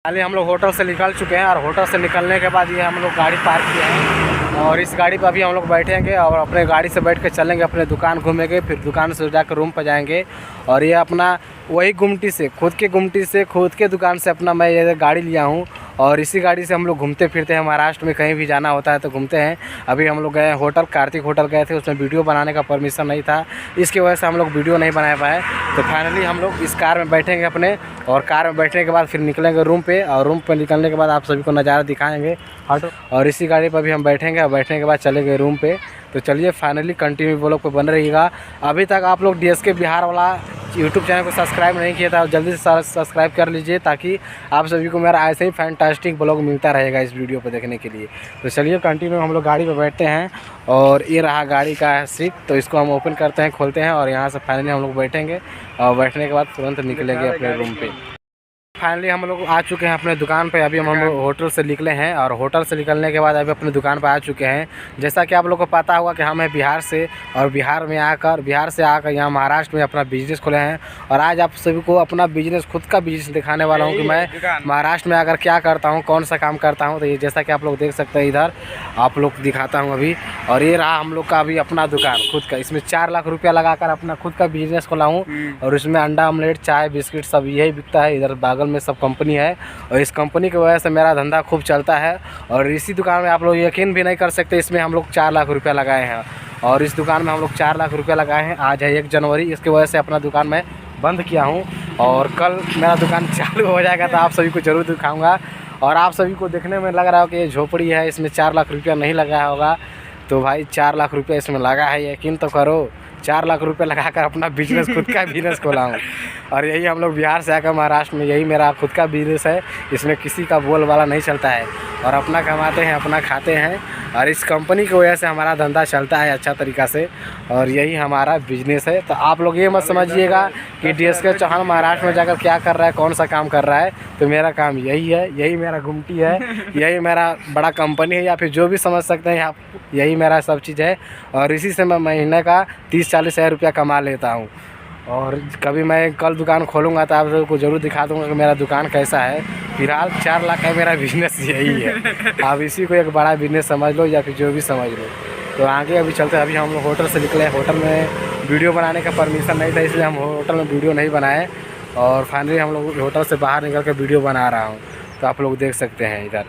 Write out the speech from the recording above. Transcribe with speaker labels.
Speaker 1: हाल ही हम लोग होटल से निकल चुके हैं और होटल से निकलने के बाद ये हम लोग गाड़ी पार्क किए हैं और इस गाड़ी पर अभी हम लोग बैठेंगे और अपने गाड़ी से बैठ के चलेंगे, अपने दुकान घूमेंगे, फिर दुकान से जाकर रूम पर जाएंगे। और ये अपना वही गुमटी से, खुद के दुकान से अपना मैं ये गाड़ी लिया हूँ और इसी गाड़ी से हम लोग घूमते फिरते हैं। महाराष्ट्र में कहीं भी जाना होता है तो घूमते हैं। अभी हम लोग गए होटल, कार्तिक होटल गए थे, उसमें वीडियो बनाने का परमिशन नहीं था, इसकी वजह से हम लोग वीडियो नहीं बना पाए। तो फाइनली हम लोग इस कार में बैठेंगे अपने, और कार में बैठने के बाद फिर निकलेंगे रूम पे, और रूम पे निकलने के बाद आप सभी को नज़ारा दिखाएंगे और इसी गाड़ी पर भी हम बैठेंगे और बैठने के बाद चलेंगे रूम पे। तो चलिए फाइनली कंटिन्यू व्लॉग पे बन रहिएगा। अभी तक आप लोग DSK बिहार वाला यूट्यूब चैनल को सब्सक्राइब नहीं किया था, जल्दी से सब्सक्राइब कर लीजिए ताकि आप सभी को मेरा ऐसे ही फैंटास्टिक व्लॉग मिलता रहेगा इस वीडियो पर देखने के लिए। तो चलिए कंटिन्यू हम लोग गाड़ी पर बैठते हैं और ये रहा गाड़ी का सीट। तो इसको हम ओपन करते हैं, खोलते हैं और यहाँ से फाइनली हम लोग बैठेंगे और बैठने के बाद तुरंत निकलेंगे अपने रूम पे। फाइनली हम लोग आ चुके हैं अपने दुकान पे। अभी हम लोग होटल से निकले हैं और होटल से निकलने के बाद अभी अपने दुकान पे आ चुके हैं। जैसा कि आप लोगों को पता होगा कि हम हैं बिहार से, और बिहार से आकर यहाँ महाराष्ट्र में अपना बिजनेस खोले हैं। और आज आप सभी को अपना बिजनेस, खुद का बिजनेस दिखाने वाला हूँ कि मैं महाराष्ट्र में आकर क्या करता हूँ, कौन सा काम करता हूँ। तो ये जैसा कि आप लोग देख सकते हैं, इधर आप लोग दिखाता हूँ अभी। और ये रहा हम लोग का अभी अपना दुकान खुद का। इसमें 4 लाख रुपया लगाकर अपना खुद का बिजनेस खोला हूँ और इसमें अंडा ऑमलेट, चाय, बिस्किट सब यही बिकता है। इधर बागल में सब कंपनी है और इस कंपनी की वजह से मेरा धंधा खूब चलता है। और इसी दुकान में आप लोग यकीन भी नहीं कर सकते, इसमें हम लोग 4 लाख रुपया लगाए हैं और इस दुकान में हम लोग 4 लाख रुपया लगाए हैं। आज है 1 जनवरी, इसकी वजह से अपना दुकान मैं बंद किया हूँ और कल मेरा दुकान चालू हो जाएगा तो आप सभी को ज़रूर दिखाऊँगा। और आप सभी को देखने में लग रहा हो कि ये झोपड़ी है, इसमें 4 लाख रुपया नहीं लगाया होगा, तो भाई 4 लाख रुपया इसमें लगा है, यकीन तो करो। 4 लाख रुपए लगाकर अपना बिजनेस, खुद का बिजनेस खोला हूँ। और यही हम लोग बिहार से आकर महाराष्ट्र में, यही मेरा खुद का बिजनेस है। इसमें किसी का बोल वाला नहीं चलता है और अपना कमाते हैं, अपना खाते हैं और इस कंपनी की वजह से हमारा धंधा चलता है अच्छा तरीक़ा से और यही हमारा बिजनेस है। तो आप लोग ये मत समझिएगा कि DSK चौहान महाराष्ट्र में जाकर क्या कर रहा है, कौन सा काम कर रहा है। तो मेरा काम यही है, यही मेरा गुमटी है, यही मेरा बड़ा कंपनी है, या फिर जो भी समझ सकते हैं आप, यही मेरा सब चीज़ है। और इसी से मैं महीने का 30-40 हज़ार रुपया कमा लेता हूँ। और कभी मैं कल दुकान खोलूँगा तो आप सबको ज़रूर दिखा दूँगा कि मेरा दुकान कैसा है। फिलहाल 4 लाख का मेरा बिजनेस यही है। आप इसी को एक बड़ा बिजनेस समझ लो या फिर जो भी समझ लो। तो आगे अभी चलते हैं। अभी हम लोग होटल से निकले। होटल में वीडियो बनाने का परमिशन नहीं था, इसलिए हम होटल में वीडियो नहीं बनाए और फाइनली हम लोग होटल से बाहर निकल कर वीडियो बना रहा हूँ। तो आप लोग देख सकते हैं इधर।